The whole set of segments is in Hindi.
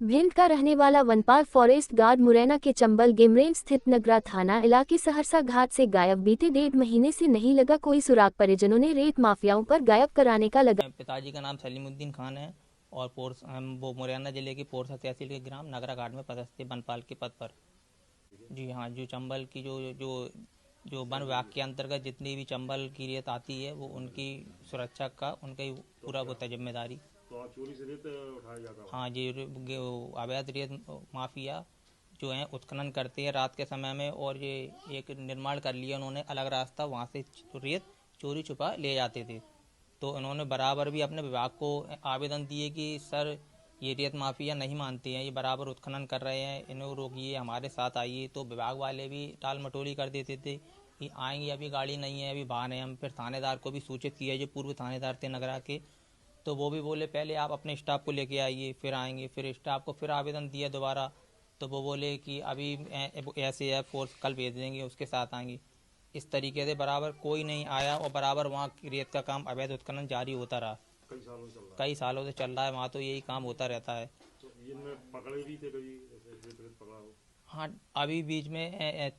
भिंड का रहने वाला वनपाल फॉरेस्ट गार्ड मुरैना के चंबल गेम रेंज स्थित नगरा थाना इलाके सहरसा घाट से गायब। बीते 1.5 महीने से नहीं लगा कोई सुराग। परिजनों ने रेत माफियाओं पर गायब कराने का लगा। पिताजी का नाम सलीमुद्दीन खान है और वो मुरैना जिले के पोरसा तहसील के ग्राम नगरा घाट में पदस्थ थे वनपाल के पद पर। जी हाँ, जो चंबल की जो जो जो वन विभाग के अंतर्गत जितनी भी चंबल की रेत आती है वो उनकी सुरक्षा का उनका ही पूरा होता है जिम्मेदारी। तो चोरी से रेत उठाया जाता है। हाँ जी, अवैध रेत माफिया जो हैं उत्खनन करते हैं रात के समय में, और ये एक निर्माण कर लिया उन्होंने अलग रास्ता, वहाँ से रेत चोरी छुपा ले जाते थे। तो उन्होंने बराबर भी अपने विभाग को आवेदन दिए कि सर ये रेत माफिया नहीं मानते हैं, ये बराबर उत्खनन कर रहे हैं, इन्हें रोकिए, हमारे साथ आइए। तो विभाग वाले भी टाल मटोली कर देते थे कि आएंगे, अभी गाड़ी नहीं है, अभी बाहर हैं हम। फिर थानेदार को भी सूचित किया, जो पूर्व थानेदार थे नगरा के, तो वो भी बोले पहले आप अपने स्टाफ को लेके आइए फिर आएंगे। फिर स्टाफ को फिर आवेदन दिया दोबारा, तो वो बोले कि अभी ऐसे है फोर्स कल भेज देंगे, उसके साथ आएंगे। इस तरीके से बराबर कोई नहीं आया और बराबर वहाँ रेत का काम अवैध उत्खनन जारी होता रहा। कई सालों से चल रहा है। कई सालों से चल रहा है वहाँ, तो यही काम होता रहता है। तो इनमें पकड़े भी थे कभी ऐसे रेत पकड़ा हो? हाँ, अभी बीच में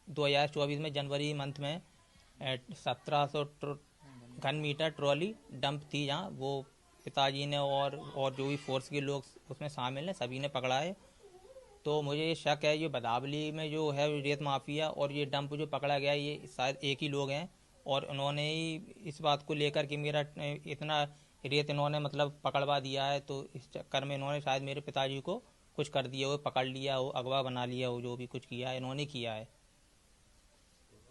2024 में जनवरी मंथ में 1700 घन मीटर ट्रॉली डंप थी, जहाँ वो पिताजी ने और जो भी फोर्स के लोग उसमें शामिल हैं सभी ने पकड़ा है। तो मुझे ये शक है, ये बदावली में जो है रेत माफिया और ये डंप जो पकड़ा गया ये शायद एक ही लोग हैं, और उन्होंने ही इस बात को लेकर कि मेरा इतना रेत इन्होंने मतलब पकड़वा दिया है, तो इस चक्कर में इन्होंने शायद मेरे पिताजी को कुछ कर दिया हो, पकड़ लिया हो, अगवा बना लिया हो, जो भी कुछ किया है इन्होंने किया है।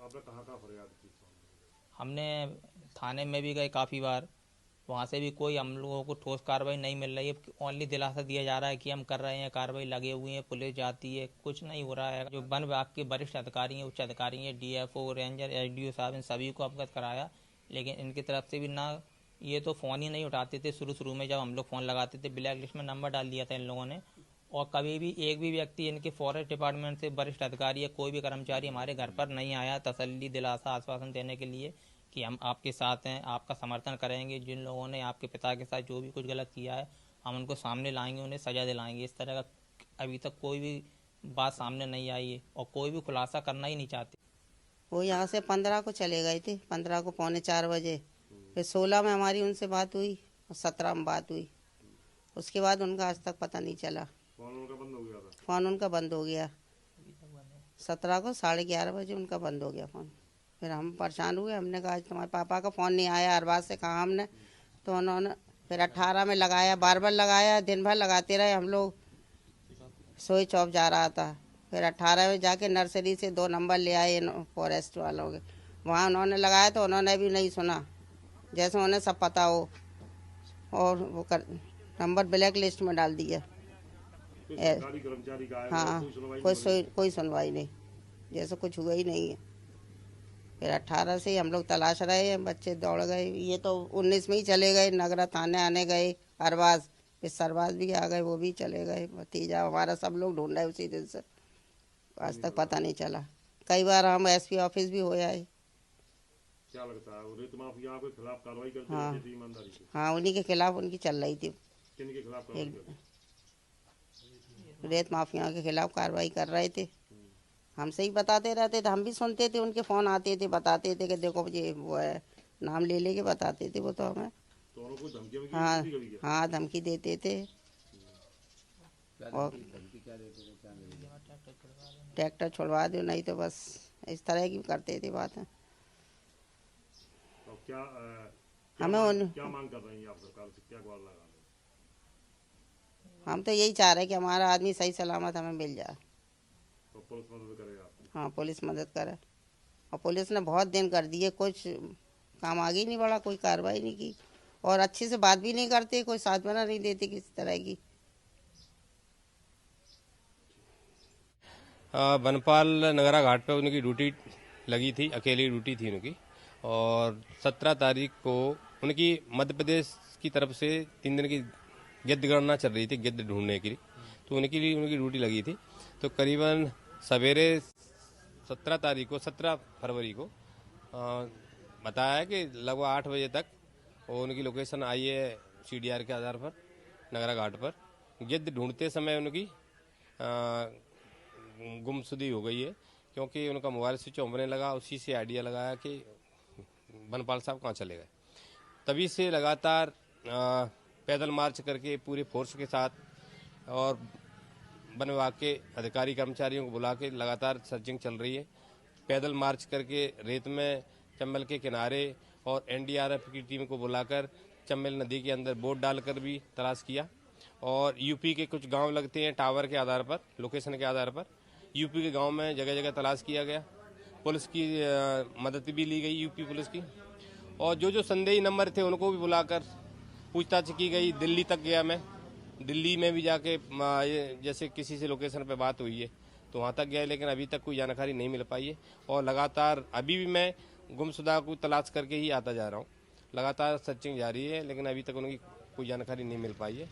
आपने कहाँ फरियाद की? हमने थाने में भी गए काफ़ी बार, वहाँ से भी कोई हम लोगों को ठोस कार्रवाई नहीं मिल रही है। ओनली दिलासा दिया जा रहा है कि हम कर रहे हैं कार्रवाई, लगे हुए हैं, पुलिस जाती है, कुछ नहीं हो रहा है। जो वन विभाग के वरिष्ठ अधिकारी हैं, उच्च अधिकारी हैं, डीएफओ, रेंजर, एसडीओ साहब, इन सभी को अवगत कराया, लेकिन इनकी तरफ से भी ना, ये तो फ़ोन ही नहीं उठाते थे। शुरू में जब हम लोग फ़ोन लगाते थे, ब्लैक लिस्ट में नंबर डाल दिया था इन लोगों ने, और कभी भी एक भी व्यक्ति इनके फॉरेस्ट डिपार्टमेंट से वरिष्ठ अधिकारी या कोई भी कर्मचारी हमारे घर पर नहीं आया तसल्ली, दिलासा, आश्वासन देने के लिए कि हम आपके साथ हैं, आपका समर्थन करेंगे। जिन लोगों ने आपके पिता के साथ जो भी कुछ गलत किया है हम उनको सामने लाएंगे, उन्हें सज़ा दिलाएंगे। इस तरह का अभी तक कोई भी बात सामने नहीं आई है और कोई भी खुलासा करना ही नहीं चाहते। वो यहाँ से 15 को चले गए थे, 15 को 3:45 फिर 16 में हमारी उनसे बात हुई और 17 में बात हुई। उसके बाद उनका आज तक पता नहीं चला। फोन उनका बंद हो गया था। फ़ोन उनका बंद हो गया, 17 को 11:30 उनका बंद हो गया फ़ोन। फिर हम परेशान हुए, हमने कहा आज तुम्हारे पापा का फ़ोन नहीं आया, हर बात से कहा हमने। तो उन्होंने फिर 18 में लगाया, बार लगाया, दिन भर लगाते रहे हम लोग, स्विच ऑफ जा रहा था। फिर 18 में जाके नर्सरी से 2 नंबर ले आए फॉरेस्ट वालों के, वहाँ उन्होंने लगाया तो उन्होंने भी नहीं सुना, जैसे उन्हें सब पता हो, और वो नंबर ब्लैक लिस्ट में डाल दिया। कर्मचारी का हाँ, कोई सुनवाई नहीं, जैसे कुछ हुआ ही नहीं है। फिर 18 से हम लोग तलाश रहे हैं, बच्चे दौड़ गए। ये तो 19 में ही चले गए, नगरा थाने आने गए, अरबाज, फिर सरबाज भी आ गए, वो भी चले गए। भतीजा हमारा सब लोग ढूंढ रहे उसी दिन से, आज तक पता नहीं चला। कई बार हम एसपी ऑफिस भी हो आए। क्या लगता है रेत माफिया के खिलाफ कार्रवाई करते हाँ, रहते थे ईमानदारी से? हाँ, उन्हीं के खिलाफ उनकी चल रही थी। किन के खिलाफ कार्रवाई करते? रेत माफिया के खिलाफ कार्रवाई कर रहे थे। हमसे ही बताते रहते थे, हम भी सुनते थे, उनके फ़ोन आते थे, बताते थे कि देखो ये वो है, नाम ले लेके बताते थे वो तो हमें। तो उनको धमकी हाँ, कभी क्या? हाँ, धमकी देते थे। और ट्रैक्टर छुड़वा दो, नहीं तो बस इस तरह की करते थे बातें। तो क्या हमें क्या मांग कर रही हैं आप सरकार से, क्या गुहार लगा रहे हैं? हम तो यही चाह रहे हैं कि हमारा आदमी सही सलामत हमें मिल जाए। तो पुलिस मदद करेगा आपकी? हाँ, पुलिस मदद करे, और पुलिस ने बहुत दिन कर दिए, कुछ काम आगे ही नहीं बढ़ा, कोई कार्रवाई नहीं की, और अच्छे से बात भी नहीं करते, कोई साथ बना नहीं देते किसी तरह की। वनपाल नगरा घाट पे उनकी ड्यूटी लगी थी, अकेली ड्यूटी थी उनकी, और 17 तारीख को उनकी मध्य प्रदेश की तरफ से 3 दिन की गिद्ध गणना चल रही थी, गिद्ध ढूंढने की, तो उनकी ड्यूटी लगी थी। तो करीबन सवेरे 17 फरवरी को बताया कि लगभग 8 बजे तक, और उनकी लोकेशन आई है CDR के आधार पर नगरा घाट पर गिद्ध ढूंढते समय उनकी गुमशुदी हो गई है, क्योंकि उनका मोबाइल स्विच ऑफ होने लगा। उसी से आइडिया लगाया कि बनपाल साहब कहाँ चले गए। तभी से लगातार पैदल मार्च करके पूरे फोर्स के साथ और वन विभाग के अधिकारी कर्मचारियों को बुला के लगातार सर्चिंग चल रही है। पैदल मार्च करके रेत में चंबल के किनारे और एनडीआरएफ की टीम को बुलाकर चंबल नदी के अंदर बोट डालकर भी तलाश किया। और यूपी के कुछ गांव लगते हैं टावर के आधार पर, लोकेशन के आधार पर यूपी के गांव में जगह जगह तलाश किया गया। पुलिस की मदद भी ली गई, यूपी पुलिस की। और जो संदेही नंबर थे उनको भी बुलाकर पूछताछ की गई। दिल्ली तक गया मैं, दिल्ली में भी जाके जैसे किसी से लोकेशन पे बात हुई है तो वहाँ तक गया, लेकिन अभी तक कोई जानकारी नहीं मिल पाई है। और लगातार अभी भी मैं गुमशुदा को तलाश करके ही आता जा रहा हूँ। लगातार सर्चिंग जारी है, लेकिन अभी तक उनकी कोई जानकारी नहीं मिल पाई है।